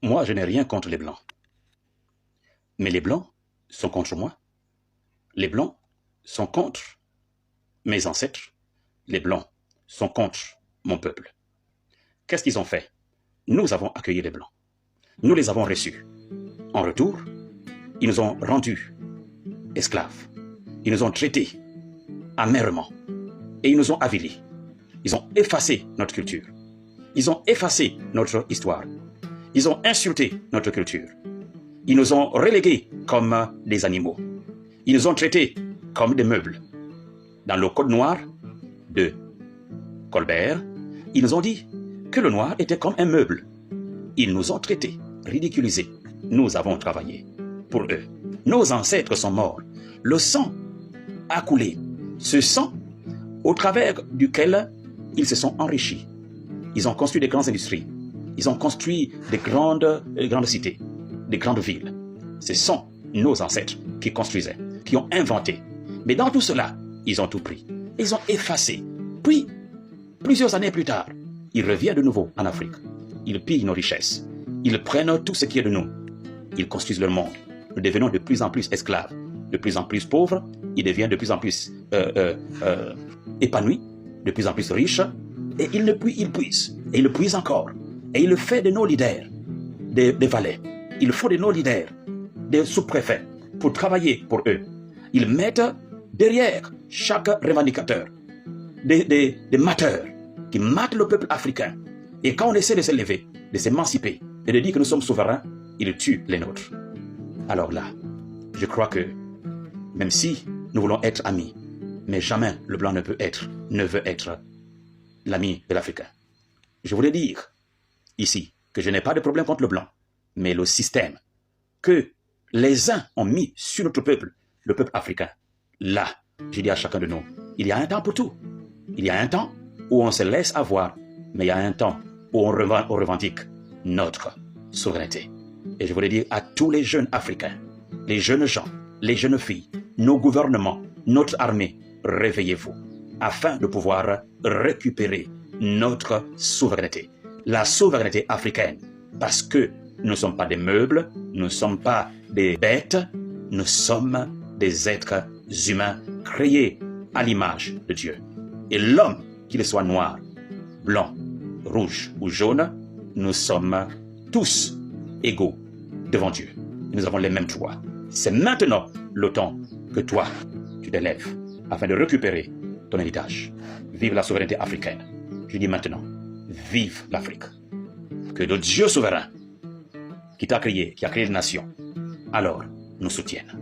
Moi, je n'ai rien contre les Blancs. Mais les Blancs sont contre moi. Les Blancs sont contre mes ancêtres. Les Blancs sont contre mon peuple. Qu'est-ce qu'ils ont fait? Nous avons accueilli les Blancs. Nous les avons reçus. En retour, ils nous ont rendus esclaves. Ils nous ont traités amèrement. Et ils nous ont avilis. Ils ont effacé notre culture. Ils ont effacé notre histoire. Ils ont insulté notre culture. Ils nous ont relégués comme des animaux. Ils nous ont traités comme des meubles. Dans le code noir de Colbert, ils nous ont dit que le noir était comme un meuble. Ils nous ont traités, ridiculisés. Nous avons travaillé pour eux. Nos ancêtres sont morts. Le sang a coulé. Ce sang au travers duquel ils se sont enrichis. Ils ont construit des grandes industries. Ils ont construit des grandes cités, des grandes villes. Ce sont nos ancêtres qui construisaient, qui ont inventé. Mais dans tout cela, ils ont tout pris. Ils ont effacé. Puis, plusieurs années plus tard, ils reviennent de nouveau en Afrique. Ils pillent nos richesses. Ils prennent tout ce qui est de nous. Ils construisent leur monde. Nous devenons de plus en plus esclaves, de plus en plus pauvres. Ils deviennent de plus en plus épanouis, de plus en plus riches. Et ils puisent. Et ils puisent encore. Et ils font de nos leaders des valets. Ils font de nos leaders des sous-préfets pour travailler pour eux. Ils mettent derrière chaque revendicateur des mateurs qui matent le peuple africain. Et quand on essaie de se lever, de s'émanciper et de dire que nous sommes souverains, ils tuent les nôtres. Alors là, je crois que même si nous voulons être amis, mais jamais le blanc ne veut être l'ami de l'Africain. Je voulais dire ici que je n'ai pas de problème contre le blanc, mais le système que les uns ont mis sur notre peuple, le peuple africain, là, je dis à chacun de nous, il y a un temps pour tout. Il y a un temps où on se laisse avoir, mais il y a un temps où on revendique notre souveraineté. Et je voulais dire à tous les jeunes Africains, les jeunes gens, les jeunes filles, nos gouvernements, notre armée, réveillez-vous, afin de pouvoir récupérer notre souveraineté. La souveraineté africaine, parce que nous ne sommes pas des meubles, nous ne sommes pas des bêtes, nous sommes des êtres humains créés à l'image de Dieu. Et l'homme, qu'il soit noir, blanc, rouge ou jaune, nous sommes tous égaux devant Dieu. Nous avons les mêmes droits. C'est maintenant le temps que toi, tu te lèves afin de récupérer ton héritage. Vive la souveraineté africaine. Je dis maintenant, vive l'Afrique. Que le Dieu souverain qui t'a créé, qui a créé les nations, alors nous soutienne.